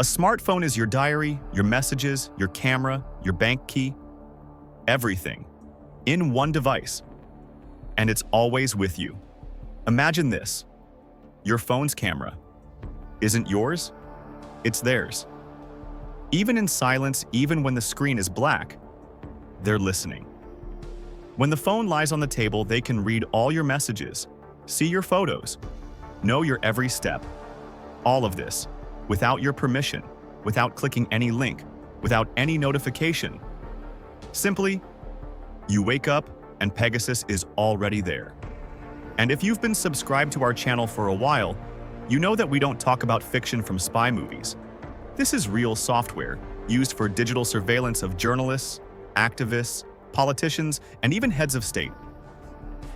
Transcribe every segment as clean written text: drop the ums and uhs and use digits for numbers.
A smartphone is your diary, your messages, your camera, your bank key, everything, in one device. And it's always with you. Imagine this. Your phone's camera isn't yours, it's theirs. Even in silence, even when the screen is black, they're listening. When the phone lies on the table, they can read all your messages, see your photos, know your every step. All of this, without your permission, without clicking any link, without any notification. Simply, you wake up and Pegasus is already there. And if you've been subscribed to our channel for a while, you know that we don't talk about fiction from spy movies. This is real software used for digital surveillance of journalists, activists, politicians, and even heads of state.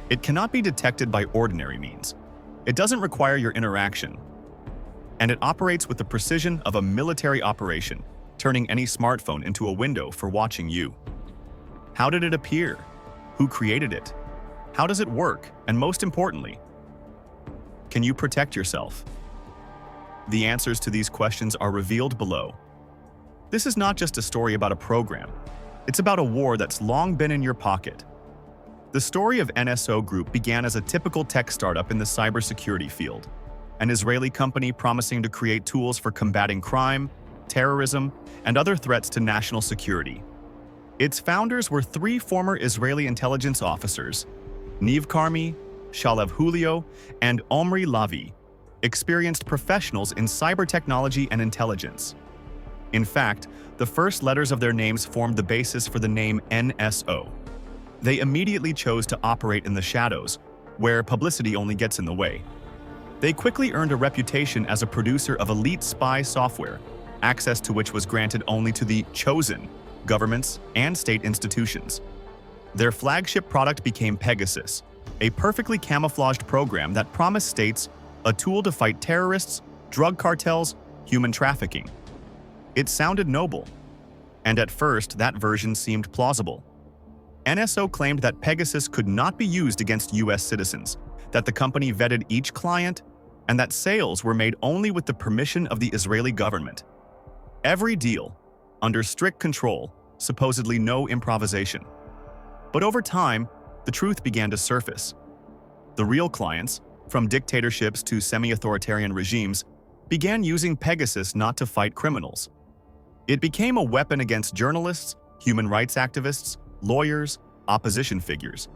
It cannot be detected by ordinary means. It doesn't require your interaction. And it operates with the precision of a military operation, turning any smartphone into a window for watching you. How did it appear? Who created it? How does it work? And most importantly, can you protect yourself? The answers to these questions are revealed below. This is not just a story about a program. It's about a war that's long been in your pocket. The story of NSO Group began as a typical tech startup in the cybersecurity field, an Israeli company promising to create tools for combating crime, terrorism, and other threats to national security. Its founders were three former Israeli intelligence officers, Niv Karmi, Shalev Julio, and Omri Lavi, experienced professionals in cyber technology and intelligence. In fact, the first letters of their names formed the basis for the name NSO. They immediately chose to operate in the shadows, where publicity only gets in the way. They quickly earned a reputation as a producer of elite spy software, access to which was granted only to the chosen governments and state institutions. Their flagship product became Pegasus, a perfectly camouflaged program that promised states a tool to fight terrorists, drug cartels, human trafficking. It sounded noble, and at first that version seemed plausible. NSO claimed that Pegasus could not be used against US citizens, that the company vetted each client, and that sales were made only with the permission of the Israeli government. Every deal, under strict control, supposedly no improvisation. But over time, the truth began to surface. The real clients, from dictatorships to semi-authoritarian regimes, began using Pegasus not to fight criminals. It became a weapon against journalists, human rights activists, lawyers, opposition figures.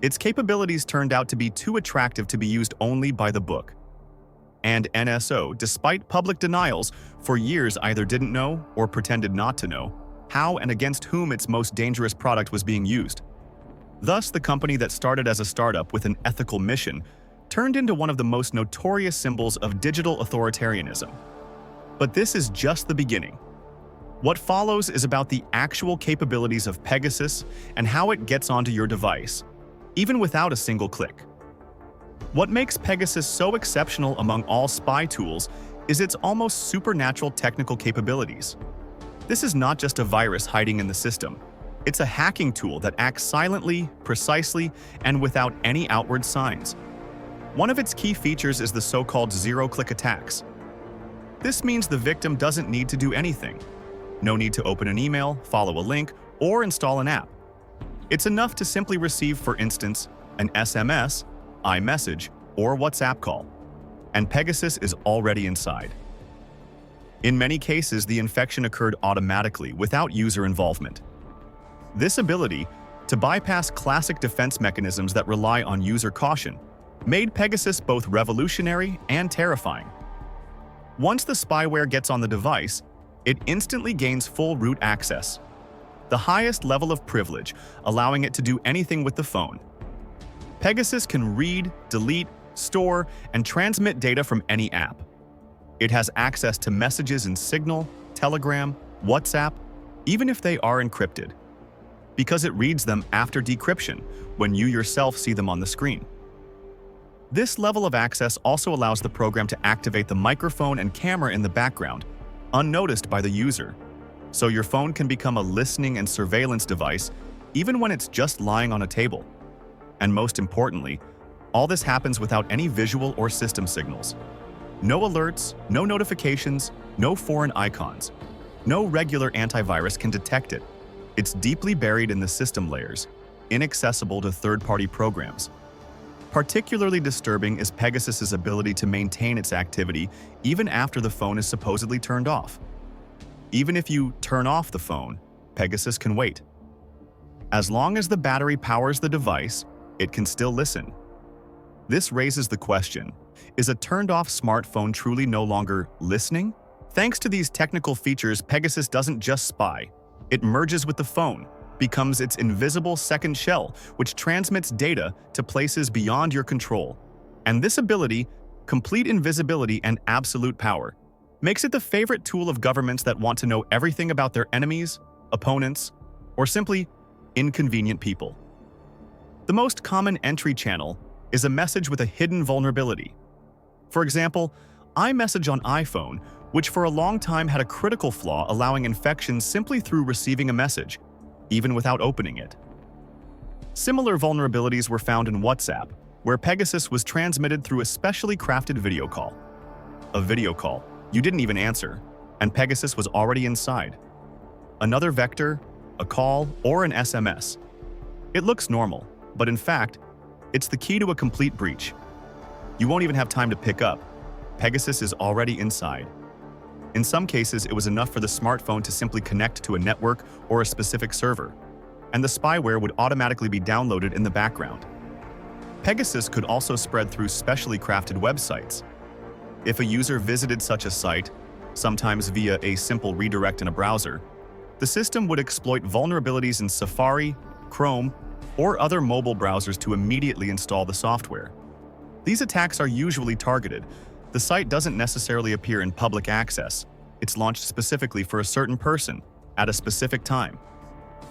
Its capabilities turned out to be too attractive to be used only by the book. And NSO, despite public denials, for years either didn't know or pretended not to know how and against whom its most dangerous product was being used. Thus, the company that started as a startup with an ethical mission turned into one of the most notorious symbols of digital authoritarianism. But this is just the beginning. What follows is about the actual capabilities of Pegasus and how it gets onto your device, even without a single click. What makes Pegasus so exceptional among all spy tools is its almost supernatural technical capabilities. This is not just a virus hiding in the system. It's a hacking tool that acts silently, precisely, and without any outward signs. One of its key features is the so-called zero-click attacks. This means the victim doesn't need to do anything. No need to open an email, follow a link, or install an app. It's enough to simply receive, for instance, an SMS, iMessage, or WhatsApp call, and Pegasus is already inside. In many cases, the infection occurred automatically without user involvement. This ability to bypass classic defense mechanisms that rely on user caution made Pegasus both revolutionary and terrifying. Once the spyware gets on the device, it instantly gains full root access, the highest level of privilege, allowing it to do anything with the phone. Pegasus can read, delete, store, and transmit data from any app. It has access to messages in Signal, Telegram, WhatsApp, even if they are encrypted, because it reads them after decryption when you yourself see them on the screen. This level of access also allows the program to activate the microphone and camera in the background, unnoticed by the user, so your phone can become a listening and surveillance device even when it's just lying on a table. And most importantly, all this happens without any visual or system signals. No alerts, no notifications, no foreign icons. No regular antivirus can detect it. It's deeply buried in the system layers, inaccessible to third-party programs. Particularly disturbing is Pegasus's ability to maintain its activity even after the phone is supposedly turned off. Even if you turn off the phone, Pegasus can wait. As long as the battery powers the device, it can still listen. This raises the question, is a turned-off smartphone truly no longer listening? Thanks to these technical features, Pegasus doesn't just spy. It merges with the phone, becomes its invisible second shell, which transmits data to places beyond your control. And this ability, complete invisibility and absolute power, makes it the favorite tool of governments that want to know everything about their enemies, opponents, or simply inconvenient people. The most common entry channel is a message with a hidden vulnerability. For example, iMessage on iPhone, which for a long time had a critical flaw allowing infection simply through receiving a message, even without opening it. Similar vulnerabilities were found in WhatsApp, where Pegasus was transmitted through a specially crafted video call. A video call you didn't even answer, and Pegasus was already inside. Another vector, a call, or an SMS. It looks normal, but in fact, it's the key to a complete breach. You won't even have time to pick up. Pegasus is already inside. In some cases, it was enough for the smartphone to simply connect to a network or a specific server, and the spyware would automatically be downloaded in the background. Pegasus could also spread through specially crafted websites. If a user visited such a site, sometimes via a simple redirect in a browser, the system would exploit vulnerabilities in Safari, Chrome, or other mobile browsers to immediately install the software. These attacks are usually targeted. The site doesn't necessarily appear in public access. It's launched specifically for a certain person at a specific time.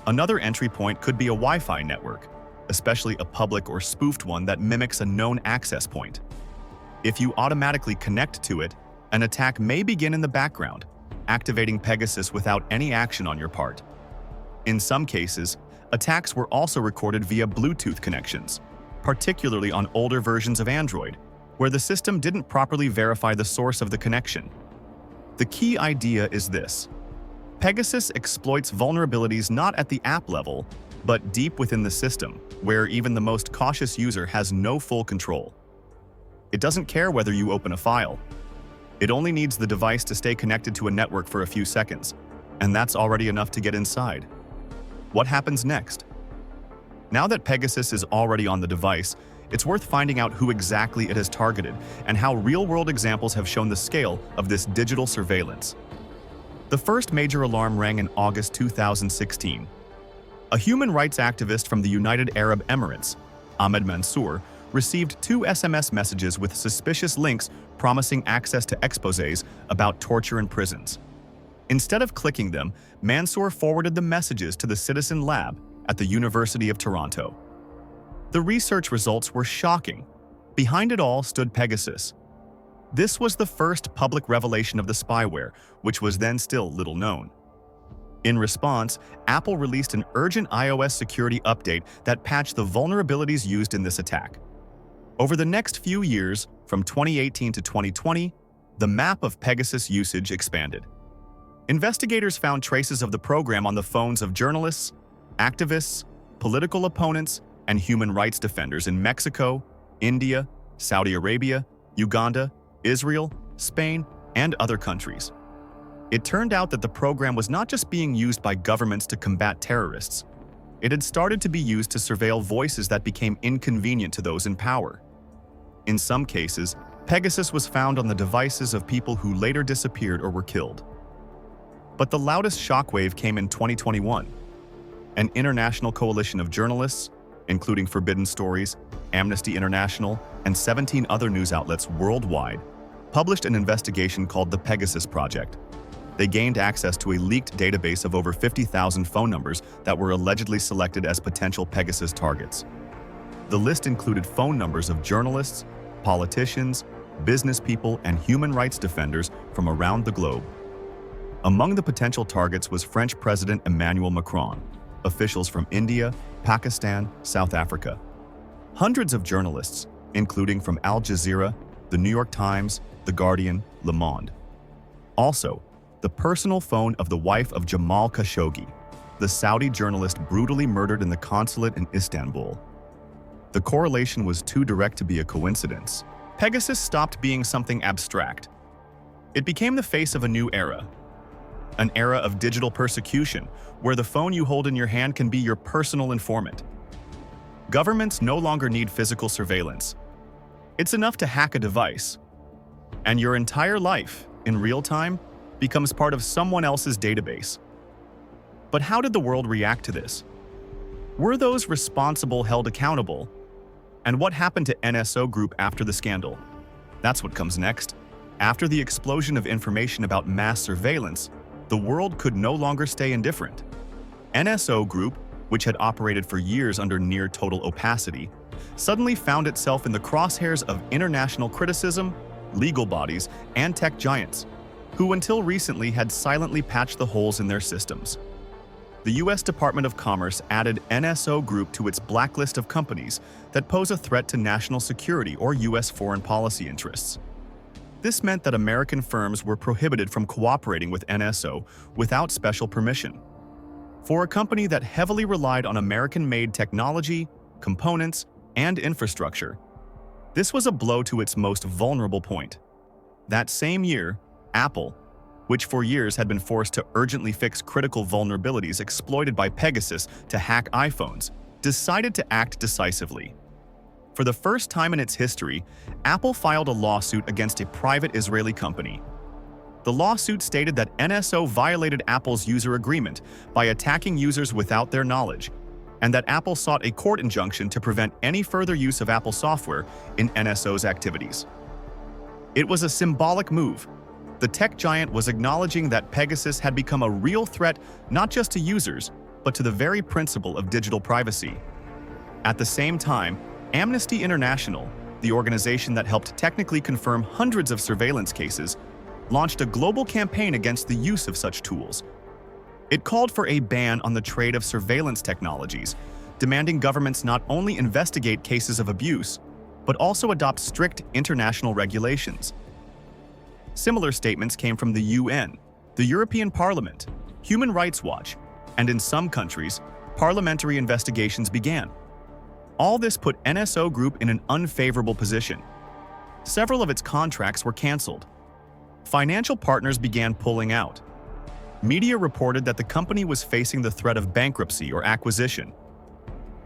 Another entry point could be a Wi-Fi network, especially a public or spoofed one that mimics a known access point. If you automatically connect to it, an attack may begin in the background, activating Pegasus without any action on your part. In some cases, attacks were also recorded via Bluetooth connections, particularly on older versions of Android, where the system didn't properly verify the source of the connection. The key idea is this: Pegasus exploits vulnerabilities not at the app level, but deep within the system, where even the most cautious user has no full control. It doesn't care whether you open a file. It only needs the device to stay connected to a network for a few seconds, and that's already enough to get inside. What happens next? Now that Pegasus is already on the device, it's worth finding out who exactly it has targeted and how real-world examples have shown the scale of this digital surveillance. The first major alarm rang in August 2016. A human rights activist from the United Arab Emirates, Ahmed Mansour, received 2 SMS messages with suspicious links promising access to exposés about torture in prisons. Instead of clicking them, Mansour forwarded the messages to the Citizen Lab at the University of Toronto. The research results were shocking. Behind it all stood Pegasus. This was the first public revelation of the spyware, which was then still little known. In response, Apple released an urgent iOS security update that patched the vulnerabilities used in this attack. Over the next few years, from 2018 to 2020, the map of Pegasus usage expanded. Investigators found traces of the program on the phones of journalists, activists, political opponents, and human rights defenders in Mexico, India, Saudi Arabia, Uganda, Israel, Spain, and other countries. It turned out that the program was not just being used by governments to combat terrorists. It had started to be used to surveil voices that became inconvenient to those in power. In some cases, Pegasus was found on the devices of people who later disappeared or were killed. But the loudest shockwave came in 2021. An international coalition of journalists, including Forbidden Stories, Amnesty International, and 17 other news outlets worldwide, published an investigation called the Pegasus Project. They gained access to a leaked database of over 50,000 phone numbers that were allegedly selected as potential Pegasus targets. The list included phone numbers of journalists, politicians, business people, and human rights defenders from around the globe. Among the potential targets was French President Emmanuel Macron, officials from India, Pakistan, South Africa. Hundreds of journalists, including from Al Jazeera, The New York Times, The Guardian, Le Monde. Also, the personal phone of the wife of Jamal Khashoggi, the Saudi journalist brutally murdered in the consulate in Istanbul. The correlation was too direct to be a coincidence. Pegasus stopped being something abstract. It became the face of a new era. An era of digital persecution, where the phone you hold in your hand can be your personal informant. Governments no longer need physical surveillance. It's enough to hack a device, and your entire life, in real time, becomes part of someone else's database. But how did the world react to this? Were those responsible held accountable? And what happened to NSO Group after the scandal? That's what comes next. After the explosion of information about mass surveillance, the world could no longer stay indifferent. NSO Group, which had operated for years under near-total opacity, suddenly found itself in the crosshairs of international criticism, legal bodies, and tech giants, who until recently had silently patched the holes in their systems. The U.S. Department of Commerce added NSO Group to its blacklist of companies that pose a threat to national security or U.S. foreign policy interests. This meant that American firms were prohibited from cooperating with NSO without special permission. For a company that heavily relied on American-made technology, components, and infrastructure, this was a blow to its most vulnerable point. That same year, Apple, which for years had been forced to urgently fix critical vulnerabilities exploited by Pegasus to hack iPhones, decided to act decisively. For the first time in its history, Apple filed a lawsuit against a private Israeli company. The lawsuit stated that NSO violated Apple's user agreement by attacking users without their knowledge, and that Apple sought a court injunction to prevent any further use of Apple software in NSO's activities. It was a symbolic move. The tech giant was acknowledging that Pegasus had become a real threat not just to users, but to the very principle of digital privacy. At the same time, Amnesty International, the organization that helped technically confirm hundreds of surveillance cases, launched a global campaign against the use of such tools. It called for a ban on the trade of surveillance technologies, demanding governments not only investigate cases of abuse, but also adopt strict international regulations. Similar statements came from the UN, the European Parliament, Human Rights Watch, and in some countries, parliamentary investigations began. All this put NSO Group in an unfavorable position. Several of its contracts were canceled. Financial partners began pulling out. Media reported that the company was facing the threat of bankruptcy or acquisition.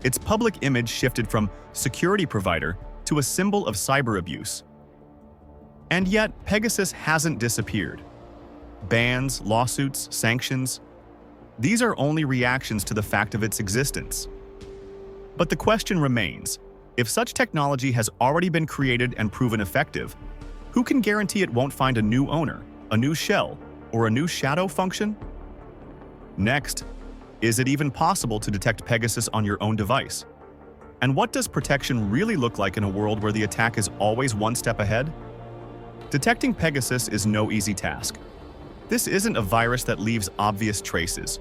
Its public image shifted from security provider to a symbol of cyber abuse. And yet, Pegasus hasn't disappeared. Bans, lawsuits, sanctions, these are only reactions to the fact of its existence. But the question remains, if such technology has already been created and proven effective, who can guarantee it won't find a new owner, a new shell, or a new shadow function? Next, is it even possible to detect Pegasus on your own device? And what does protection really look like in a world where the attack is always one step ahead? Detecting Pegasus is no easy task. This isn't a virus that leaves obvious traces,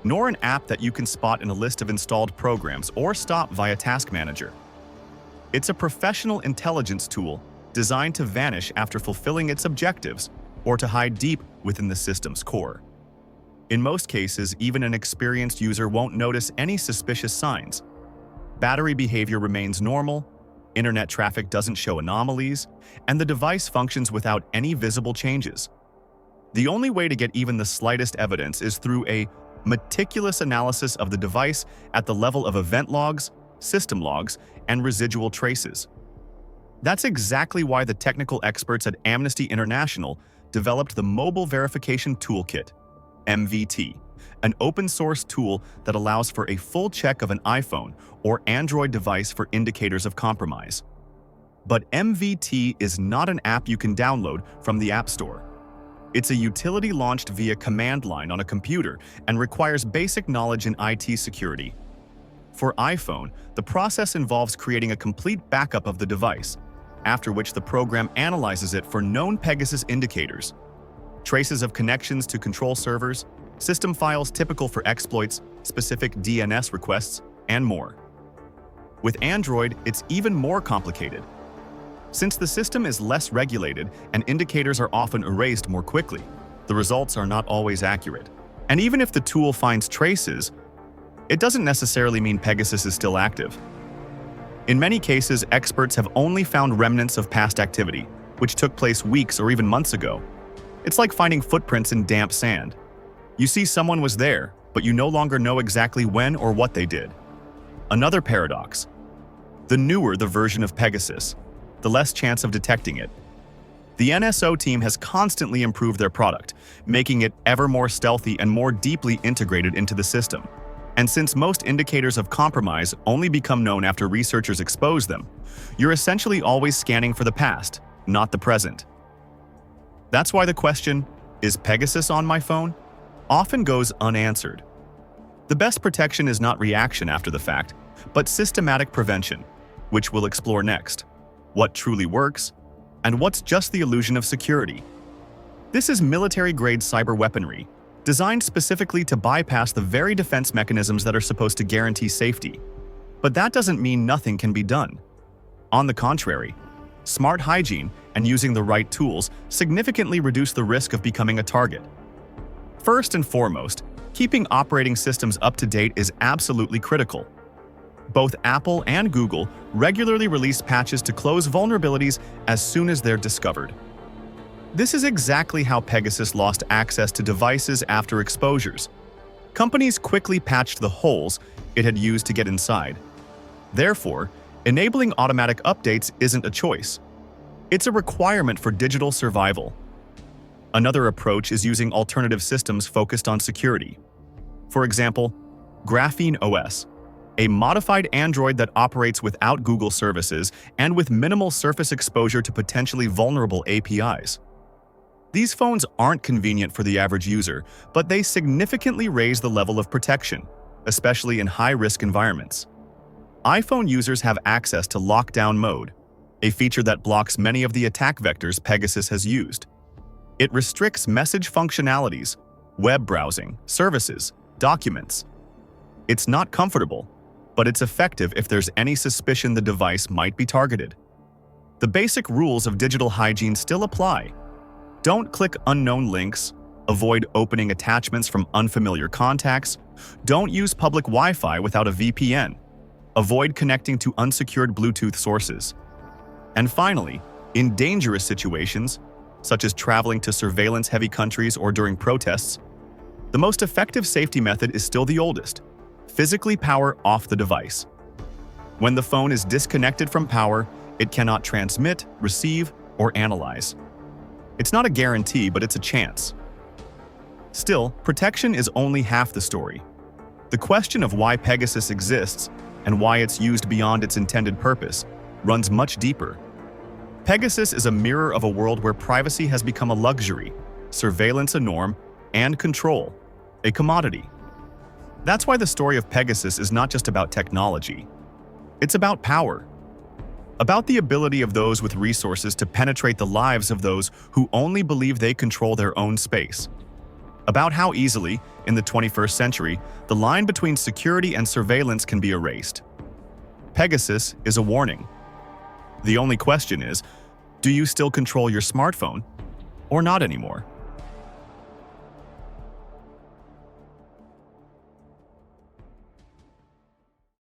nor an app that you can spot in a list of installed programs or stop via Task Manager. It's a professional intelligence tool designed to vanish after fulfilling its objectives or to hide deep within the system's core. In most cases, even an experienced user won't notice any suspicious signs. Battery behavior remains normal, internet traffic doesn't show anomalies, and the device functions without any visible changes. The only way to get even the slightest evidence is through a meticulous analysis of the device at the level of event logs, system logs, and residual traces. That's exactly why the technical experts at Amnesty International developed the Mobile Verification Toolkit, MVT, an open-source tool that allows for a full check of an iPhone or Android device for indicators of compromise. But MVT is not an app you can download from the App Store. It's a utility launched via command line on a computer and requires basic knowledge in IT security. For iPhone, the process involves creating a complete backup of the device, after which the program analyzes it for known Pegasus indicators, traces of connections to control servers, system files typical for exploits, specific DNS requests, and more. With Android, it's even more complicated. Since the system is less regulated and indicators are often erased more quickly, the results are not always accurate. And even if the tool finds traces, it doesn't necessarily mean Pegasus is still active. In many cases, experts have only found remnants of past activity, which took place weeks or even months ago. It's like finding footprints in damp sand. You see someone was there, but you no longer know exactly when or what they did. Another paradox. The newer the version of Pegasus, the less chance of detecting it. The NSO team has constantly improved their product, making it ever more stealthy and more deeply integrated into the system. And since most indicators of compromise only become known after researchers expose them, you're essentially always scanning for the past, not the present. That's why the question, "Is Pegasus on my phone?" often goes unanswered. The best protection is not reaction after the fact, but systematic prevention, which we'll explore next. What truly works, and what's just the illusion of security. This is military-grade cyber weaponry, designed specifically to bypass the very defense mechanisms that are supposed to guarantee safety. But that doesn't mean nothing can be done. On the contrary, smart hygiene and using the right tools significantly reduce the risk of becoming a target. First and foremost, keeping operating systems up to date is absolutely critical. Both Apple and Google regularly release patches to close vulnerabilities as soon as they're discovered. This is exactly how Pegasus lost access to devices after exposures. Companies quickly patched the holes it had used to get inside. Therefore, enabling automatic updates isn't a choice. It's a requirement for digital survival. Another approach is using alternative systems focused on security. For example, Graphene OS, a modified Android that operates without Google services and with minimal surface exposure to potentially vulnerable APIs. These phones aren't convenient for the average user, but they significantly raise the level of protection, especially in high-risk environments. iPhone users have access to lockdown mode, a feature that blocks many of the attack vectors Pegasus has used. It restricts message functionalities, web browsing, services, documents. It's not comfortable, but it's effective if there's any suspicion the device might be targeted. The basic rules of digital hygiene still apply. Don't click unknown links, avoid opening attachments from unfamiliar contacts, don't use public Wi-Fi without a VPN, avoid connecting to unsecured Bluetooth sources. And finally, in dangerous situations, such as traveling to surveillance-heavy countries or during protests, the most effective safety method is still the oldest: physically power off the device. When the phone is disconnected from power, it cannot transmit, receive, or analyze. It's not a guarantee, but it's a chance. Still, protection is only half the story. The question of why Pegasus exists and why it's used beyond its intended purpose runs much deeper. Pegasus is a mirror of a world where privacy has become a luxury, surveillance a norm, and control a commodity. That's why the story of Pegasus is not just about technology. It's about power. About the ability of those with resources to penetrate the lives of those who only believe they control their own space. About how easily, in the 21st century, the line between security and surveillance can be erased. Pegasus is a warning. The only question is, do you still control your smartphone, or not anymore?